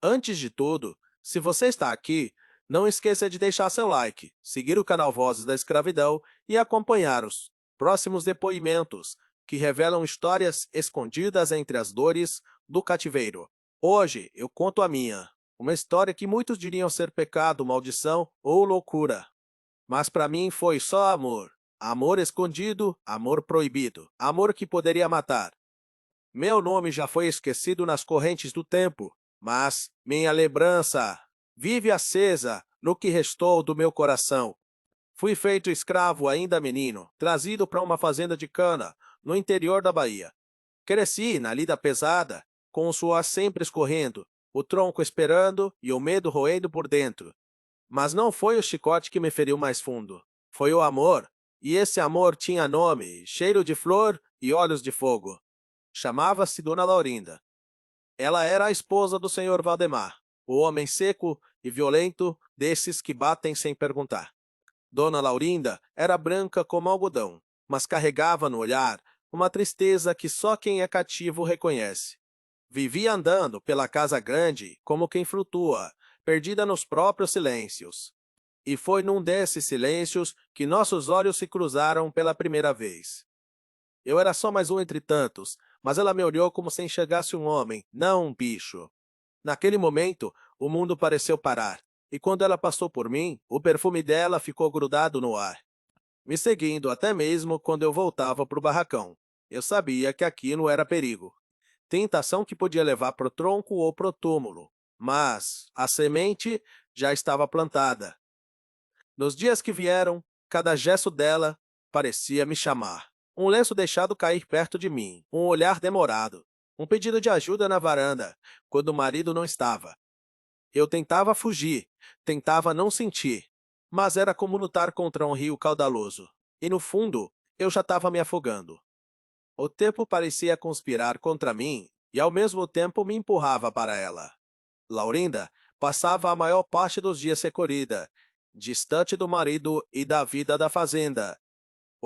Antes de tudo, se você está aqui, não esqueça de deixar seu like, seguir o canal Vozes da Escravidão e acompanhar os próximos depoimentos que revelam histórias escondidas entre as dores do cativeiro. Hoje eu conto a minha, uma história que muitos diriam ser pecado, maldição ou loucura. Mas para mim foi só amor. Amor escondido, amor proibido, amor que poderia matar. Meu nome já foi esquecido nas correntes do tempo, mas minha lembrança vive acesa no que restou do meu coração. Fui feito escravo ainda menino, trazido para uma fazenda de cana, no interior da Bahia. Cresci na lida pesada, com o suor sempre escorrendo, o tronco esperando e o medo roendo por dentro. Mas não foi o chicote que me feriu mais fundo, foi o amor, e esse amor tinha nome, cheiro de flor e olhos de fogo. Chamava-se Dona Laurinda. Ela era a esposa do senhor Valdemar, o homem seco e violento desses que batem sem perguntar. Dona Laurinda era branca como algodão, mas carregava no olhar uma tristeza que só quem é cativo reconhece. Vivia andando pela casa grande como quem flutua, perdida nos próprios silêncios. E foi num desses silêncios que nossos olhos se cruzaram pela primeira vez. Eu era só mais um entre tantos, mas ela me olhou como se enxergasse um homem, não um bicho. Naquele momento, o mundo pareceu parar, e quando ela passou por mim, o perfume dela ficou grudado no ar, me seguindo até mesmo quando eu voltava para o barracão. Eu sabia que aquilo era perigo. Tentação que podia levar pro tronco ou pro túmulo, mas a semente já estava plantada. Nos dias que vieram, cada gesto dela parecia me chamar. Um lenço deixado cair perto de mim, um olhar demorado, um pedido de ajuda na varanda, quando o marido não estava. Eu tentava fugir, tentava não sentir, mas era como lutar contra um rio caudaloso, e no fundo eu já estava me afogando. O tempo parecia conspirar contra mim e ao mesmo tempo me empurrava para ela. Laurinda passava a maior parte dos dias recolhida, distante do marido e da vida da fazenda.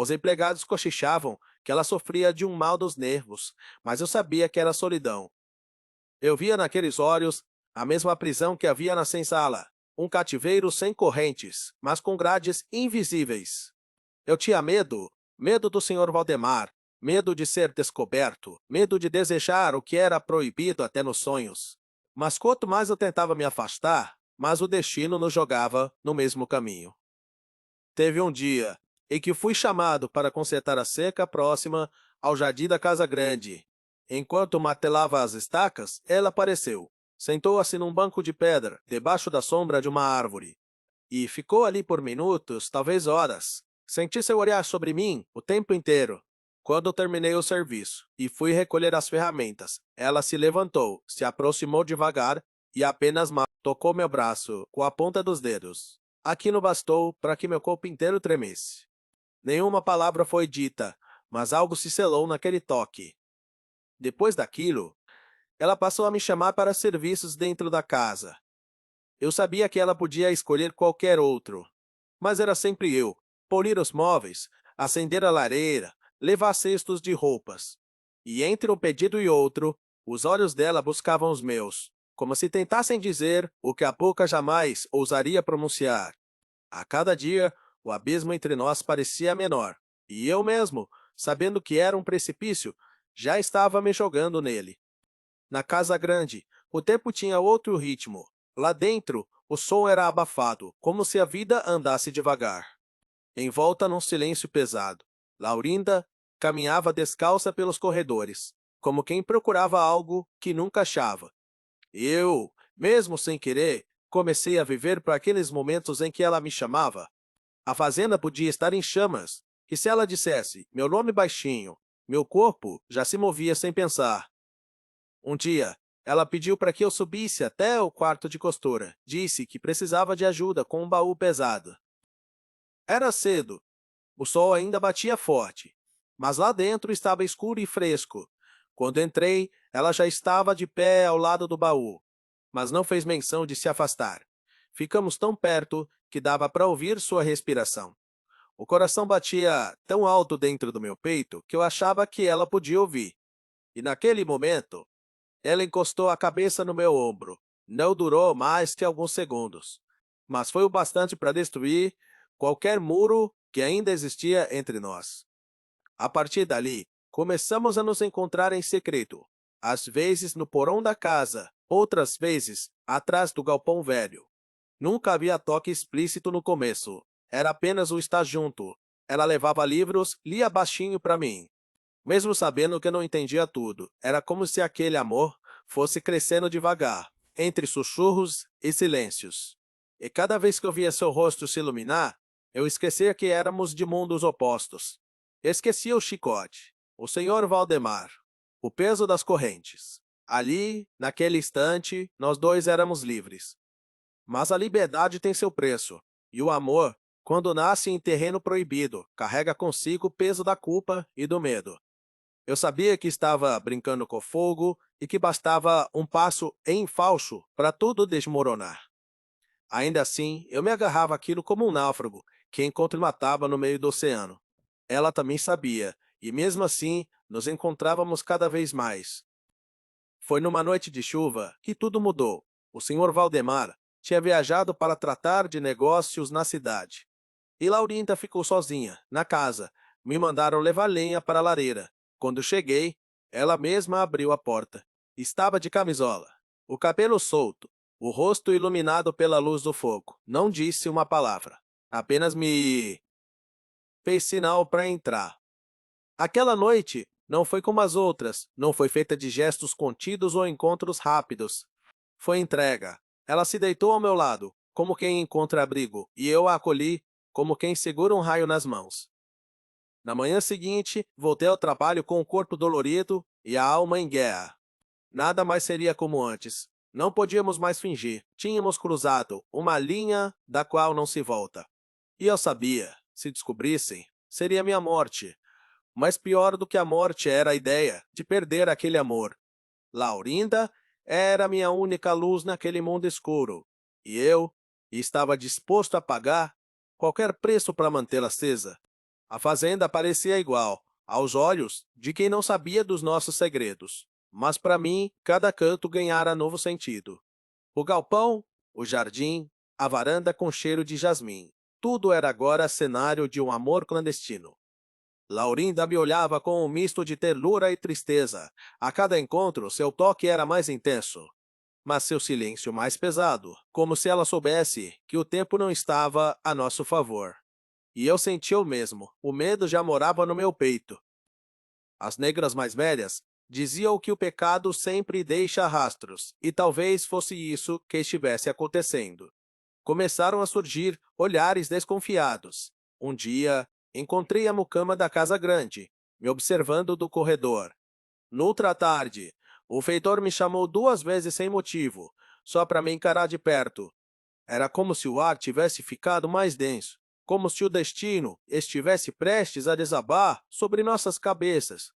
Os empregados cochichavam que ela sofria de um mal dos nervos, mas eu sabia que era solidão. Eu via naqueles olhos a mesma prisão que havia na senzala, um cativeiro sem correntes, mas com grades invisíveis. Eu tinha medo, medo do senhor Valdemar, medo de ser descoberto, medo de desejar o que era proibido até nos sonhos. Mas quanto mais eu tentava me afastar, mais o destino nos jogava no mesmo caminho. Teve um dia em que fui chamado para consertar a cerca próxima ao jardim da casa grande. Enquanto martelava as estacas, ela apareceu. Sentou-se num banco de pedra, debaixo da sombra de uma árvore. E ficou ali por minutos, talvez horas. Senti seu olhar sobre mim o tempo inteiro. Quando terminei o serviço e fui recolher as ferramentas, ela se levantou, se aproximou devagar e apenas tocou meu braço com a ponta dos dedos. Aquilo bastou para que meu corpo inteiro tremesse. Nenhuma palavra foi dita, mas algo se selou naquele toque. Depois daquilo, ela passou a me chamar para serviços dentro da casa. Eu sabia que ela podia escolher qualquer outro, mas era sempre eu. Polir os móveis, acender a lareira, levar cestos de roupas. E entre um pedido e outro, os olhos dela buscavam os meus, como se tentassem dizer o que a boca jamais ousaria pronunciar. A cada dia, o abismo entre nós parecia menor, e eu mesmo, sabendo que era um precipício, já estava me jogando nele. Na casa grande, o tempo tinha outro ritmo. Lá dentro, o som era abafado, como se a vida andasse devagar. Envolta num silêncio pesado, Laurinda caminhava descalça pelos corredores, como quem procurava algo que nunca achava. Eu, mesmo sem querer, comecei a viver para aqueles momentos em que ela me chamava. A fazenda podia estar em chamas, e se ela dissesse meu nome baixinho, meu corpo já se movia sem pensar. Um dia, ela pediu para que eu subisse até o quarto de costura. Disse que precisava de ajuda com um baú pesado. Era cedo. O sol ainda batia forte, mas lá dentro estava escuro e fresco. Quando entrei, ela já estava de pé ao lado do baú, mas não fez menção de se afastar. Ficamos tão perto que dava para ouvir sua respiração. O coração batia tão alto dentro do meu peito que eu achava que ela podia ouvir. E naquele momento, ela encostou a cabeça no meu ombro, Não durou mais que alguns segundos, mas foi o bastante para destruir qualquer muro que ainda existia entre nós. A partir dali, começamos a nos encontrar em secreto, às vezes no porão da casa, outras vezes atrás do galpão velho. Nunca havia toque explícito no começo, era apenas o estar junto. Ela levava livros, lia baixinho para mim. Mesmo sabendo que eu não entendia tudo, era como se aquele amor fosse crescendo devagar, entre sussurros e silêncios. E cada vez que eu via seu rosto se iluminar, eu esquecia que éramos de mundos opostos. Esquecia o chicote, o senhor Valdemar, o peso das correntes. Ali, naquele instante, nós dois éramos livres. Mas a liberdade tem seu preço, e o amor, quando nasce em terreno proibido, carrega consigo o peso da culpa e do medo. Eu sabia que estava brincando com fogo e que bastava um passo em falso para tudo desmoronar. Ainda assim, eu me agarrava àquilo como um náufrago que encontra e matava no meio do oceano. Ela também sabia, e mesmo assim, nos encontrávamos cada vez mais. Foi numa noite de chuva que tudo mudou. O senhor Valdemar tinha viajado para tratar de negócios na cidade. E Laurinda ficou sozinha, na casa. Me mandaram levar lenha para a lareira. Quando cheguei, ela mesma abriu a porta. Estava de camisola, o cabelo solto, o rosto iluminado pela luz do fogo. Não disse uma palavra. Apenas me fez sinal para entrar. Aquela noite não foi como as outras, não foi feita de gestos contidos ou encontros rápidos. Foi entrega. Ela se deitou ao meu lado, como quem encontra abrigo, e eu a acolhi, como quem segura um raio nas mãos. Na manhã seguinte, voltei ao trabalho com o corpo dolorido e a alma em guerra. Nada mais seria como antes. Não podíamos mais fingir. Tínhamos cruzado uma linha da qual não se volta. E eu sabia, se descobrissem, seria minha morte. Mas pior do que a morte era a ideia de perder aquele amor. Laurinda era minha única luz naquele mundo escuro, e eu estava disposto a pagar qualquer preço para mantê-la acesa. A fazenda parecia igual, aos olhos de quem não sabia dos nossos segredos, mas para mim cada canto ganhara novo sentido. O galpão, o jardim, a varanda com cheiro de jasmim, tudo era agora cenário de um amor clandestino. Laurinda me olhava com um misto de ternura e tristeza. A cada encontro, seu toque era mais intenso, mas seu silêncio mais pesado, como se ela soubesse que o tempo não estava a nosso favor. E eu sentia o mesmo, o medo já morava no meu peito. As negras mais velhas diziam que o pecado sempre deixa rastros, e talvez fosse isso que estivesse acontecendo. Começaram a surgir olhares desconfiados. Um dia, encontrei a mucama da casa grande, me observando do corredor. Noutra tarde, o feitor me chamou 2 vezes sem motivo, só para me encarar de perto. Era como se o ar tivesse ficado mais denso, como se o destino estivesse prestes a desabar sobre nossas cabeças.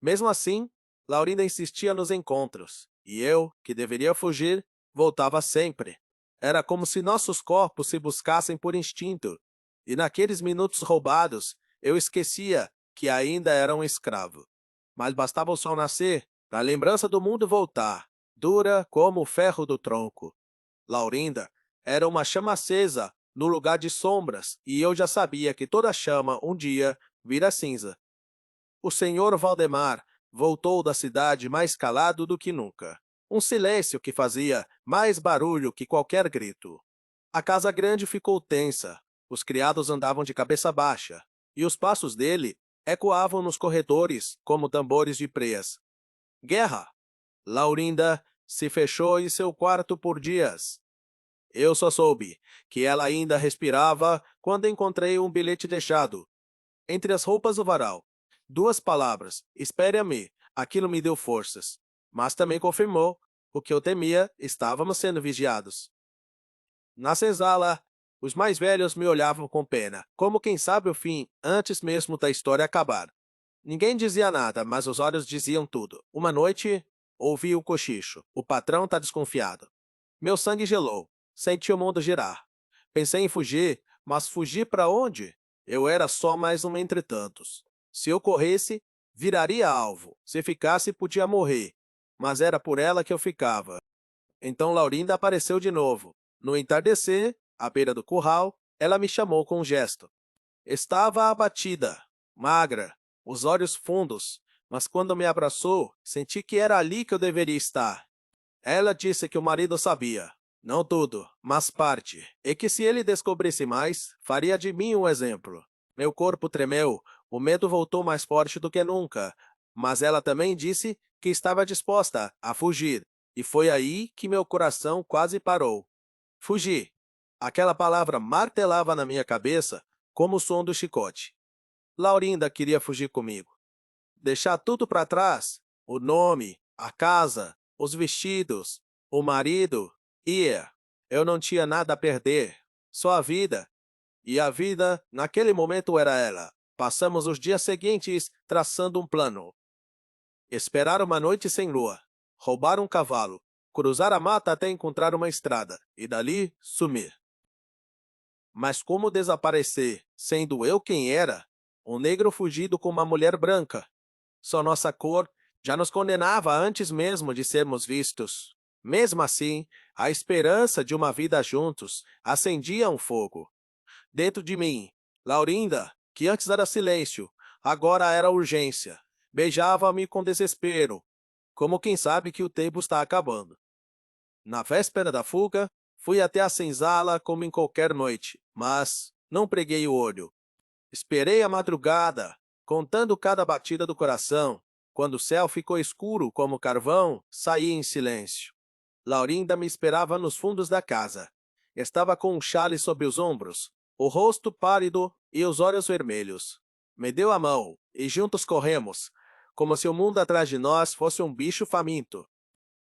Mesmo assim, Laurinda insistia nos encontros, e eu, que deveria fugir, voltava sempre. Era como se nossos corpos se buscassem por instinto, e naqueles minutos roubados, eu esquecia que ainda era um escravo. Mas bastava o sol nascer, para a lembrança do mundo voltar, dura como o ferro do tronco. Laurinda era uma chama acesa no lugar de sombras, e eu já sabia que toda chama, um dia, vira cinza. O senhor Valdemar voltou da cidade mais calado do que nunca. Um silêncio que fazia mais barulho que qualquer grito. A casa grande ficou tensa, os criados andavam de cabeça baixa, e os passos dele ecoavam nos corredores como tambores de presa. Guerra! Laurinda se fechou em seu quarto por dias. Eu só soube que ela ainda respirava quando encontrei um bilhete deixado entre as roupas do varal. 2 palavras: espere-me. Aquilo me deu forças, mas também confirmou o que eu temia: estávamos sendo vigiados. Na senzala, os mais velhos me olhavam com pena, como quem sabe o fim antes mesmo da história acabar. Ninguém dizia nada, mas os olhos diziam tudo. Uma noite, ouvi o cochicho. O patrão tá desconfiado. Meu sangue gelou. Senti o mundo girar. Pensei em fugir, mas fugir para onde? Eu era só mais um entre tantos. Se eu corresse, viraria alvo. Se ficasse, podia morrer. Mas era por ela que eu ficava. Então Laurinda apareceu de novo. No entardecer, à beira do curral, ela me chamou com um gesto. Estava abatida, magra, os olhos fundos, mas quando me abraçou, senti que era ali que eu deveria estar. Ela disse que o marido sabia, não tudo, mas parte, e que se ele descobrisse mais, faria de mim um exemplo. Meu corpo tremeu, o medo voltou mais forte do que nunca, mas ela também disse que estava disposta a fugir, e foi aí que meu coração quase parou. Fugir. Aquela palavra martelava na minha cabeça como o som do chicote. Laurinda queria fugir comigo. Deixar tudo para trás, o nome, a casa, os vestidos, o marido, ia. Eu não tinha nada a perder, só a vida. E a vida, naquele momento, era ela. Passamos os dias seguintes traçando um plano. Esperar uma noite sem lua, roubar um cavalo, cruzar a mata até encontrar uma estrada e dali sumir. Mas como desaparecer, sendo eu quem era, um negro fugido com uma mulher branca? Só nossa cor já nos condenava antes mesmo de sermos vistos. Mesmo assim, a esperança de uma vida juntos acendia um fogo. Dentro de mim, Laurinda, que antes era silêncio, agora era urgência. Beijava-me com desespero, como quem sabe que o tempo está acabando. Na véspera da fuga, fui até a senzala como em qualquer noite, mas não preguei o olho. Esperei a madrugada, contando cada batida do coração. Quando o céu ficou escuro como carvão, saí em silêncio. Laurinda me esperava nos fundos da casa. Estava com um chale sobre os ombros, o rosto pálido e os olhos vermelhos. Me deu a mão e juntos corremos, como se o mundo atrás de nós fosse um bicho faminto.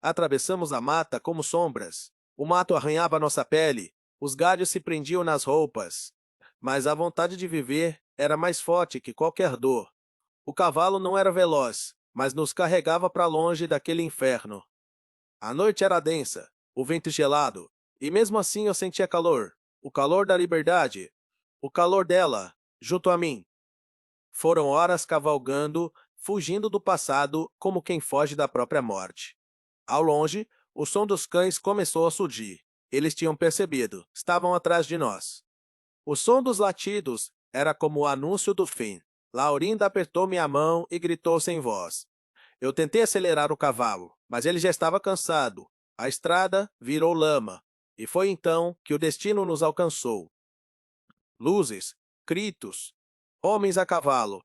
Atravessamos a mata como sombras. O mato arranhava nossa pele, os galhos se prendiam nas roupas. Mas a vontade de viver era mais forte que qualquer dor. O cavalo não era veloz, mas nos carregava para longe daquele inferno. A noite era densa, o vento gelado, e mesmo assim eu sentia calor, o calor da liberdade, o calor dela, junto a mim. Foram horas cavalgando, fugindo do passado como quem foge da própria morte. Ao longe, o som dos cães começou a surgir. Eles tinham percebido, estavam atrás de nós. O som dos latidos era como o anúncio do fim. Laurinda apertou minha mão e gritou sem voz. Eu tentei acelerar o cavalo, mas ele já estava cansado. A estrada virou lama, e foi então que o destino nos alcançou. Luzes, gritos, homens a cavalo.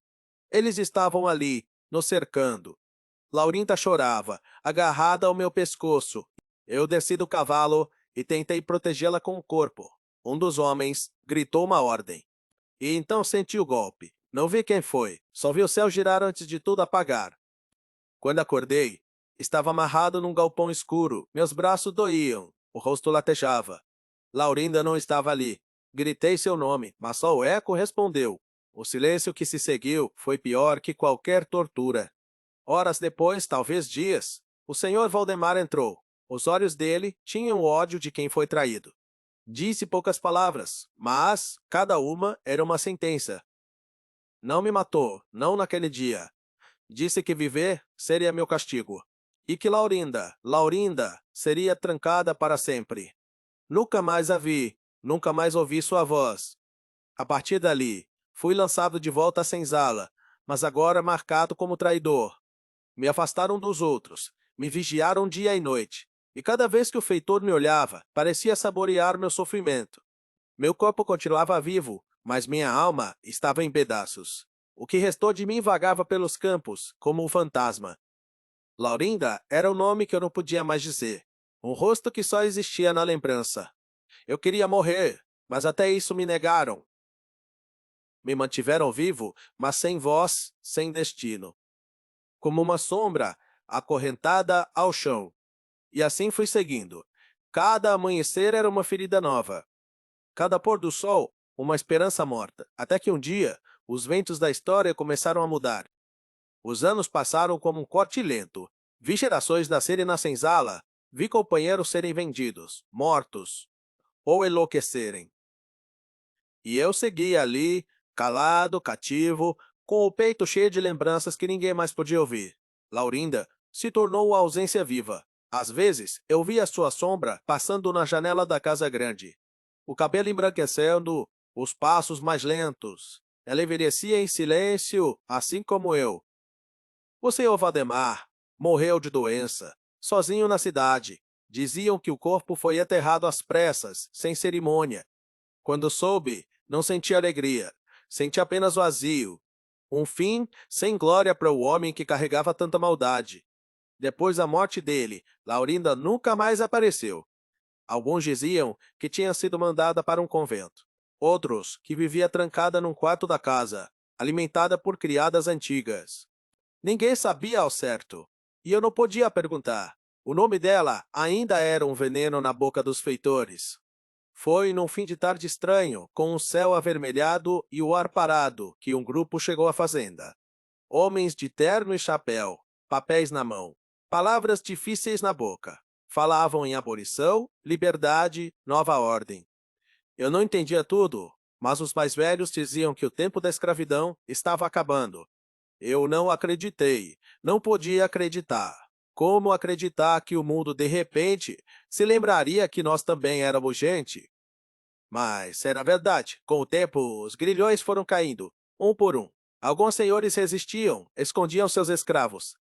Eles estavam ali, nos cercando. Laurinda chorava, agarrada ao meu pescoço. Eu desci do cavalo e tentei protegê-la com o corpo. Um dos homens gritou uma ordem. E então senti o golpe. Não vi quem foi, só vi o céu girar antes de tudo apagar. Quando acordei, estava amarrado num galpão escuro. Meus braços doíam, o rosto latejava. Laurinda não estava ali. Gritei seu nome, mas só o eco respondeu. O silêncio que se seguiu foi pior que qualquer tortura. Horas depois, talvez dias, o senhor Valdemar entrou. Os olhos dele tinham o ódio de quem foi traído. Disse poucas palavras, mas cada uma era uma sentença. Não me matou, não naquele dia. Disse que viver seria meu castigo. E que Laurinda, seria trancada para sempre. Nunca mais a vi, nunca mais ouvi sua voz. A partir dali, fui lançado de volta à senzala, mas agora marcado como traidor. Me afastaram dos outros, me vigiaram dia e noite, e cada vez que o feitor me olhava, parecia saborear meu sofrimento. Meu corpo continuava vivo, mas minha alma estava em pedaços. O que restou de mim vagava pelos campos, como um fantasma. Laurinda era o nome que eu não podia mais dizer, um rosto que só existia na lembrança. Eu queria morrer, mas até isso me negaram. Me mantiveram vivo, mas sem voz, sem destino. Como uma sombra acorrentada ao chão. E assim fui seguindo. Cada amanhecer era uma ferida nova. Cada pôr do sol, uma esperança morta. Até que um dia, os ventos da história começaram a mudar. Os anos passaram como um corte lento. Vi gerações nascerem na senzala. Vi companheiros serem vendidos, mortos ou enlouquecerem. E eu seguia ali, calado, cativo, com o peito cheio de lembranças que ninguém mais podia ouvir. Laurinda se tornou a ausência viva, Às vezes, eu via sua sombra passando na janela da casa grande. O cabelo embranquecendo, os passos mais lentos. Ela envelhecia em silêncio, assim como eu. O senhor Valdemar morreu de doença, sozinho na cidade. Diziam que o corpo foi enterrado às pressas, sem cerimônia. Quando soube, não senti alegria. Senti apenas vazio. Um fim sem glória para o homem que carregava tanta maldade. Depois da morte dele, Laurinda nunca mais apareceu. Alguns diziam que tinha sido mandada para um convento. Outros que vivia trancada num quarto da casa, alimentada por criadas antigas. Ninguém sabia ao certo, e eu não podia perguntar. O nome dela ainda era um veneno na boca dos feitores. Foi num fim de tarde estranho, com o céu avermelhado e o ar parado, que um grupo chegou à fazenda. Homens de terno e chapéu, papéis na mão, palavras difíceis na boca. Falavam em abolição, liberdade, nova ordem. Eu não entendia tudo, mas os mais velhos diziam que o tempo da escravidão estava acabando. Eu não acreditei, não podia acreditar. Como acreditar que o mundo, de repente, se lembraria que nós também éramos gente? Mas era verdade. Com o tempo, os grilhões foram caindo, um por um. Alguns senhores resistiam, escondiam seus escravos.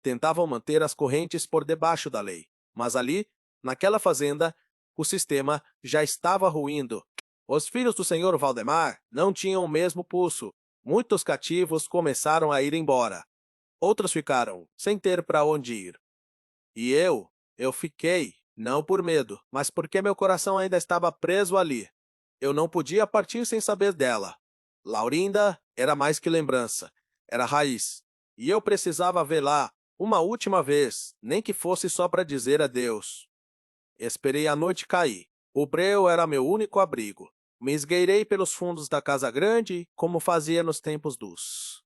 Tentavam manter as correntes por debaixo da lei. Mas ali, naquela fazenda, o sistema já estava ruindo. Os filhos do senhor Valdemar não tinham o mesmo pulso. Muitos cativos começaram a ir embora. Outros ficaram, sem ter para onde ir. E eu fiquei, não por medo, mas porque meu coração ainda estava preso ali. Eu não podia partir sem saber dela. Laurinda era mais que lembrança, era raiz. E eu precisava vê-la uma última vez, nem que fosse só para dizer adeus. Esperei a noite cair. O breu era meu único abrigo. Me esgueirei pelos fundos da casa grande, como fazia nos tempos dos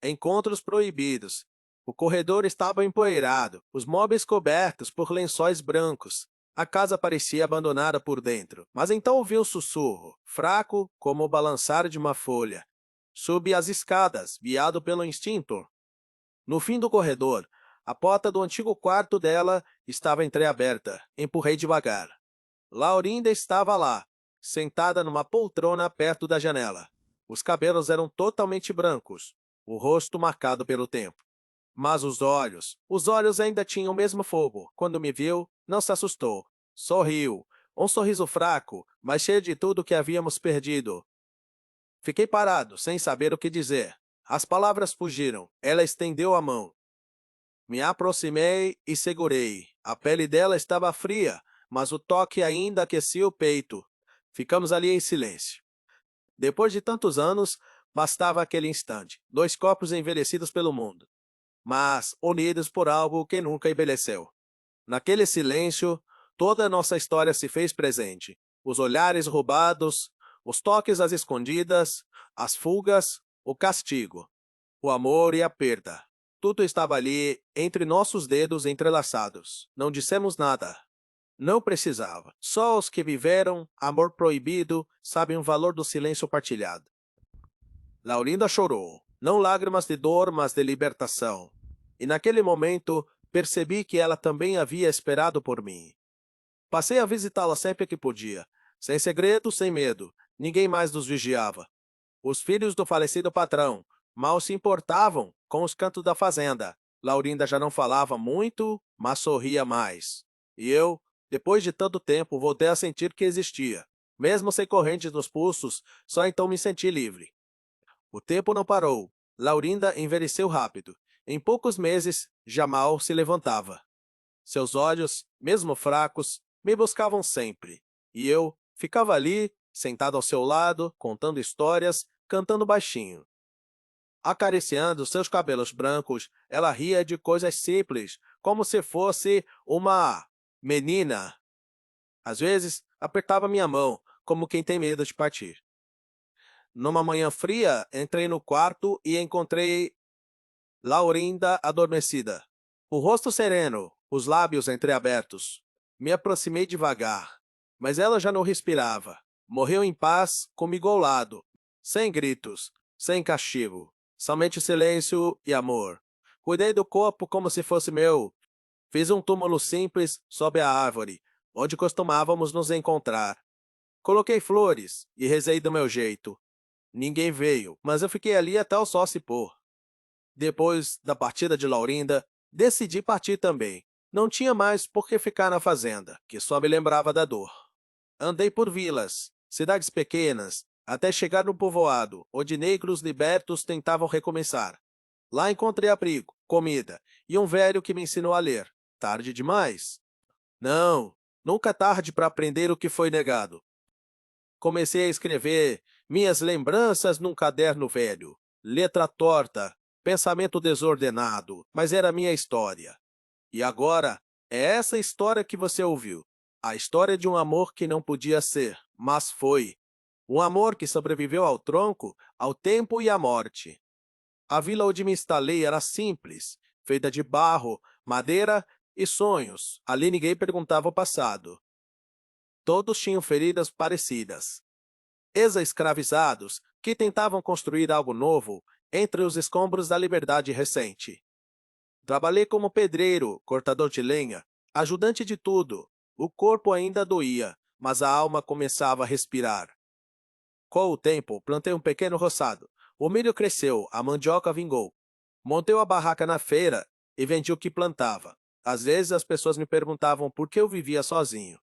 encontros proibidos. O corredor estava empoeirado, os móveis cobertos por lençóis brancos. A casa parecia abandonada por dentro, mas então ouvi um sussurro, fraco como o balançar de uma folha. Subi as escadas, guiado pelo instinto. No fim do corredor, a porta do antigo quarto dela estava entreaberta. Empurrei devagar. Laurinda estava lá, sentada numa poltrona perto da janela. Os cabelos eram totalmente brancos, o rosto marcado pelo tempo. Mas os olhos ainda tinham o mesmo fogo. Quando me viu, não se assustou. Sorriu. Um sorriso fraco, mas cheio de tudo que havíamos perdido. Fiquei parado, sem saber o que dizer. As palavras fugiram. Ela estendeu a mão. Me aproximei e segurei. A pele dela estava fria, mas o toque ainda aquecia o peito. Ficamos ali em silêncio. Depois de tantos anos, bastava aquele instante. Dois corpos envelhecidos pelo mundo, mas unidos por algo que nunca envelheceu. Naquele silêncio, toda a nossa história se fez presente. Os olhares roubados, os toques às escondidas, as fugas, o castigo, o amor e a perda. Tudo estava ali, entre nossos dedos entrelaçados. Não dissemos nada. Não precisava. Só os que viveram amor proibido sabem o valor do silêncio partilhado. Laurinda chorou. Não lágrimas de dor, mas de libertação. E naquele momento, percebi que ela também havia esperado por mim. Passei a visitá-la sempre que podia. Sem segredo, sem medo. Ninguém mais nos vigiava. Os filhos do falecido patrão mal se importavam com os cantos da fazenda. Laurinda já não falava muito, mas sorria mais. E eu, depois de tanto tempo, voltei a sentir que existia. Mesmo sem correntes nos pulsos, só então me senti livre. O tempo não parou. Laurinda envelheceu rápido. Em poucos meses, já mal se levantava. Seus olhos, mesmo fracos, me buscavam sempre. E eu ficava ali, sentado ao seu lado, contando histórias, cantando baixinho. Acariciando seus cabelos brancos, ela ria de coisas simples, como se fosse uma menina. Às vezes, apertava minha mão, como quem tem medo de partir. Numa manhã fria, entrei no quarto e encontrei Laurinda adormecida. O rosto sereno, os lábios entreabertos. Me aproximei devagar, mas ela já não respirava. Morreu em paz, comigo ao lado, sem gritos, sem castigo, somente silêncio e amor. Cuidei do corpo como se fosse meu. Fiz um túmulo simples sob a árvore, onde costumávamos nos encontrar. Coloquei flores e rezei do meu jeito. Ninguém veio, mas eu fiquei ali até o sol se pôr. Depois da partida de Laurinda, decidi partir também. Não tinha mais por que ficar na fazenda, que só me lembrava da dor. Andei por vilas, cidades pequenas, até chegar no povoado, onde negros libertos tentavam recomeçar. Lá encontrei abrigo, comida e um velho que me ensinou a ler. Tarde demais? Não, nunca é tarde para aprender o que foi negado. Comecei a escrever minhas lembranças num caderno velho. Letra torta, pensamento desordenado, mas era minha história. E agora, é essa história que você ouviu. A história de um amor que não podia ser, mas foi. Um amor que sobreviveu ao tronco, ao tempo e à morte. A vila onde me instalei era simples, feita de barro, madeira e sonhos. Ali ninguém perguntava o passado. Todos tinham feridas parecidas. Ex-escravizados que tentavam construir algo novo entre os escombros da liberdade recente. Trabalhei como pedreiro, cortador de lenha, ajudante de tudo. O corpo ainda doía, mas a alma começava a respirar. Com o tempo, plantei um pequeno roçado. O milho cresceu, a mandioca vingou. Montei uma barraca na feira e vendi o que plantava. Às vezes as pessoas me perguntavam por que eu vivia sozinho.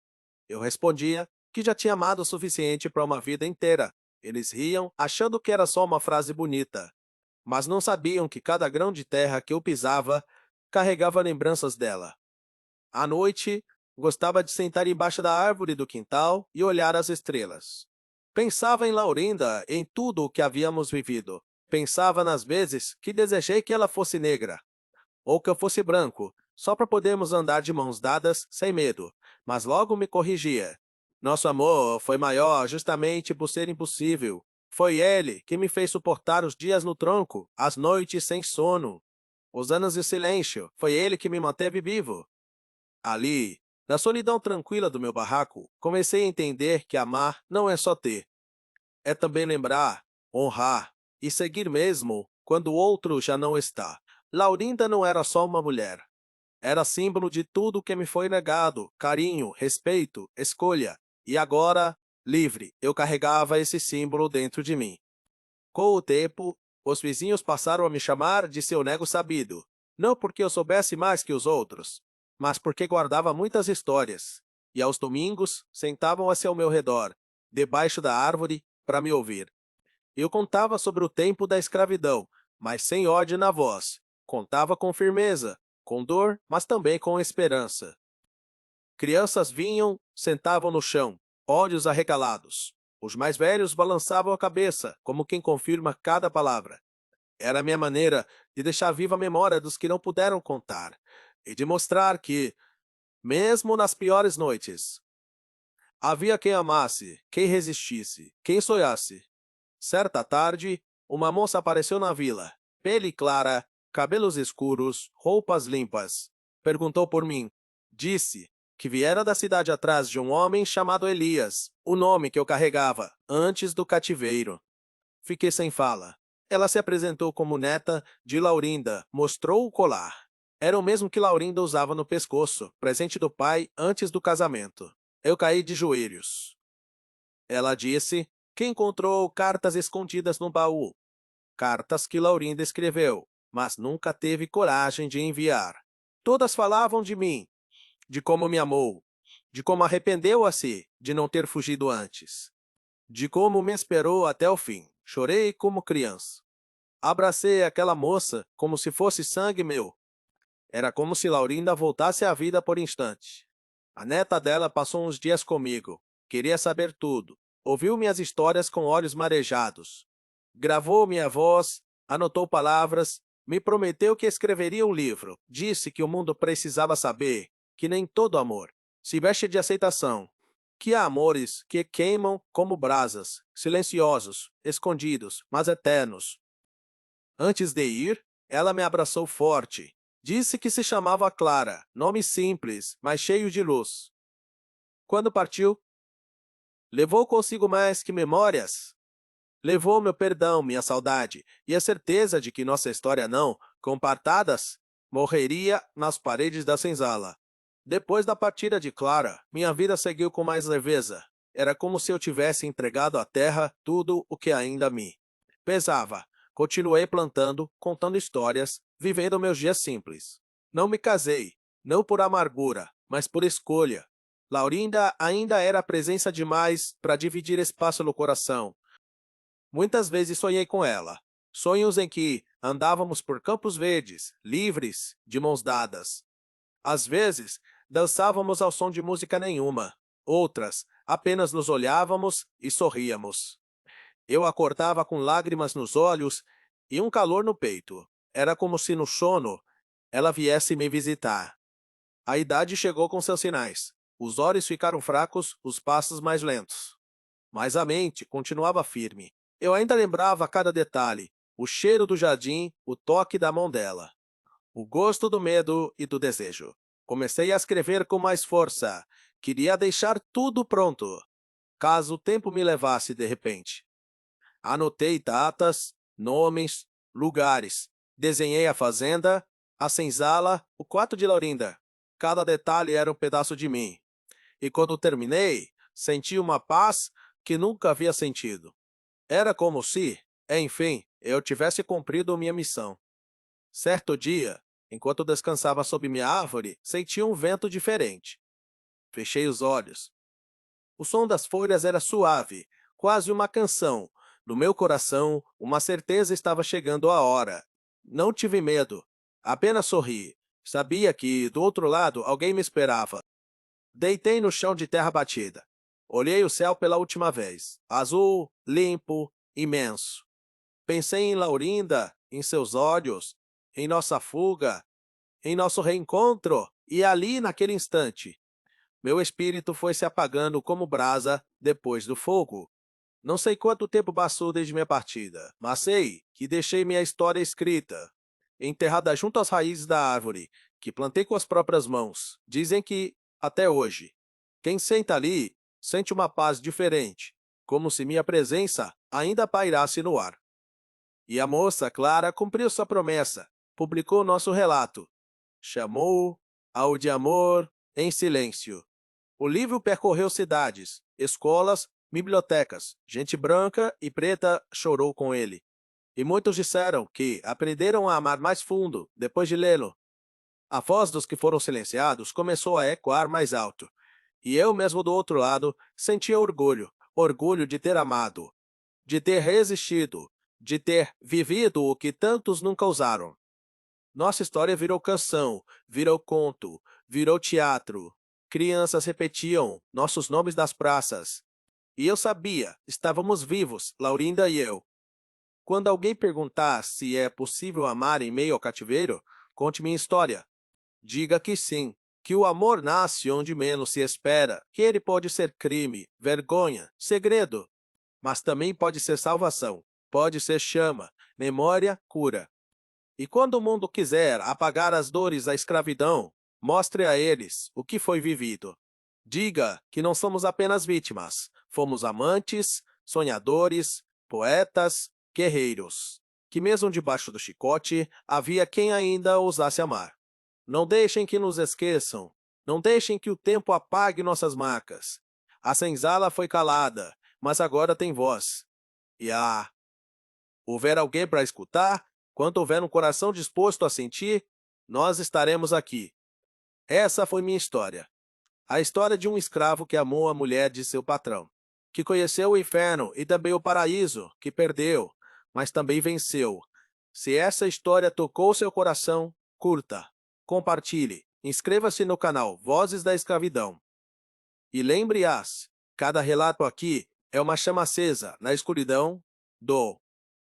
Eu respondia que já tinha amado o suficiente para uma vida inteira. Eles riam, achando que era só uma frase bonita. Mas não sabiam que cada grão de terra que eu pisava carregava lembranças dela. À noite, gostava de sentar embaixo da árvore do quintal e olhar as estrelas. Pensava em Laurinda, em tudo o que havíamos vivido. Pensava nas vezes que desejei que ela fosse negra, ou que eu fosse branco, só para podermos andar de mãos dadas sem medo. Mas logo me corrigia. Nosso amor foi maior justamente por ser impossível. Foi ele que me fez suportar os dias no tronco, as noites sem sono, os anos de silêncio. Foi ele que me manteve vivo. Ali, na solidão tranquila do meu barraco, comecei a entender que amar não é só ter. É também lembrar, honrar e seguir mesmo quando o outro já não está. Laurinda não era só uma mulher. Era símbolo de tudo que me foi negado: carinho, respeito, escolha. E agora, livre, eu carregava esse símbolo dentro de mim. Com o tempo, os vizinhos passaram a me chamar de seu nego sabido. Não porque eu soubesse mais que os outros, mas porque guardava muitas histórias. E aos domingos, sentavam-se ao meu redor, debaixo da árvore, para me ouvir. Eu contava sobre o tempo da escravidão, mas sem ódio na voz. Contava com firmeza, com dor, mas também com esperança. Crianças vinham, sentavam no chão, olhos arregalados. Os mais velhos balançavam a cabeça, como quem confirma cada palavra. Era a minha maneira de deixar viva a memória dos que não puderam contar, e de mostrar que, mesmo nas piores noites, havia quem amasse, quem resistisse, quem sonhasse. Certa tarde, uma moça apareceu na vila, pele clara, cabelos escuros, roupas limpas. Perguntou por mim. Disse que viera da cidade atrás de um homem chamado Elias, o nome que eu carregava antes do cativeiro. Fiquei sem fala. Ela se apresentou como neta de Laurinda, mostrou o colar. Era o mesmo que Laurinda usava no pescoço, presente do pai antes do casamento. Eu caí de joelhos. Ela disse que encontrou cartas escondidas no baú. Cartas que Laurinda escreveu, mas nunca teve coragem de enviar. Todas falavam de mim, de como me amou, de como arrependeu-se de não ter fugido antes, de como me esperou até o fim. Chorei como criança. Abracei aquela moça como se fosse sangue meu. Era como se Laurinda voltasse à vida por instante. A neta dela passou uns dias comigo. Queria saber tudo. Ouviu minhas histórias com olhos marejados. Gravou minha voz, anotou palavras, me prometeu que escreveria um livro. Disse que o mundo precisava saber que nem todo amor se veste de aceitação, que há amores que queimam como brasas, silenciosos, escondidos, mas eternos. Antes de ir, ela me abraçou forte. Disse que se chamava Clara, nome simples, mas cheio de luz. Quando partiu, levou consigo mais que memórias. Levou meu perdão, minha saudade, e a certeza de que nossa história não, compartadas, morreria nas paredes da senzala. Depois da partida de Clara, minha vida seguiu com mais leveza. Era como se eu tivesse entregado à terra tudo o que ainda me pesava. Continuei plantando, contando histórias, vivendo meus dias simples. Não me casei, não por amargura, mas por escolha. Laurinda ainda era presença demais para dividir espaço no coração. Muitas vezes sonhei com ela. Sonhos em que andávamos por campos verdes, livres, de mãos dadas. Às vezes, dançávamos ao som de música nenhuma. Outras, apenas nos olhávamos e sorríamos. Eu acordava com lágrimas nos olhos e um calor no peito. Era como se no sono ela viesse me visitar. A idade chegou com seus sinais. Os olhos ficaram fracos, os passos mais lentos. Mas a mente continuava firme. Eu ainda lembrava cada detalhe: o cheiro do jardim, o toque da mão dela, o gosto do medo e do desejo. Comecei a escrever com mais força. Queria deixar tudo pronto, caso o tempo me levasse de repente. Anotei datas, nomes, lugares. Desenhei a fazenda, a senzala, o quarto de Laurinda. Cada detalhe era um pedaço de mim. E quando terminei, senti uma paz que nunca havia sentido. Era como se, enfim, eu tivesse cumprido minha missão. Certo dia, enquanto descansava sob minha árvore, senti um vento diferente. Fechei os olhos. O som das folhas era suave, quase uma canção. No meu coração, uma certeza estava chegando a hora. Não tive medo, apenas sorri. Sabia que, do outro lado, alguém me esperava. Deitei no chão de terra batida. Olhei o céu pela última vez. Azul, limpo, imenso. Pensei em Laurinda, em seus olhos, em nossa fuga, em nosso reencontro, e ali, naquele instante, meu espírito foi se apagando como brasa depois do fogo. Não sei quanto tempo passou desde minha partida, mas sei que deixei minha história escrita, enterrada junto às raízes da árvore, que plantei com as próprias mãos. Dizem que, até hoje, quem senta ali sente uma paz diferente, como se minha presença ainda pairasse no ar. E a moça Clara cumpriu sua promessa, publicou nosso relato. Chamou ao de amor em silêncio. O livro percorreu cidades, escolas, bibliotecas. Gente branca e preta chorou com ele. E muitos disseram que aprenderam a amar mais fundo depois de lê-lo. A voz dos que foram silenciados começou a ecoar mais alto. E eu mesmo do outro lado sentia orgulho, orgulho de ter amado, de ter resistido, de ter vivido o que tantos nunca ousaram. Nossa história virou canção, virou conto, virou teatro. Crianças repetiam nossos nomes das praças. E eu sabia, estávamos vivos, Laurinda e eu. Quando alguém perguntar se é possível amar em meio ao cativeiro, conte minha história. Diga que sim, que o amor nasce onde menos se espera, que ele pode ser crime, vergonha, segredo, mas também pode ser salvação, pode ser chama, memória, cura. E quando o mundo quiser apagar as dores da escravidão, mostre a eles o que foi vivido. Diga que não somos apenas vítimas, fomos amantes, sonhadores, poetas, guerreiros. Que mesmo debaixo do chicote havia quem ainda ousasse amar. Não deixem que nos esqueçam, não deixem que o tempo apague nossas marcas. A senzala foi calada, mas agora tem voz. E houver alguém para escutar, quando houver um coração disposto a sentir, nós estaremos aqui. Essa foi minha história. A história de um escravo que amou a mulher de seu patrão, que conheceu o inferno e também o paraíso, que perdeu, mas também venceu. Se essa história tocou seu coração, curta, compartilhe, inscreva-se no canal Vozes da Escravidão. E lembre-as, cada relato aqui é uma chama acesa na escuridão do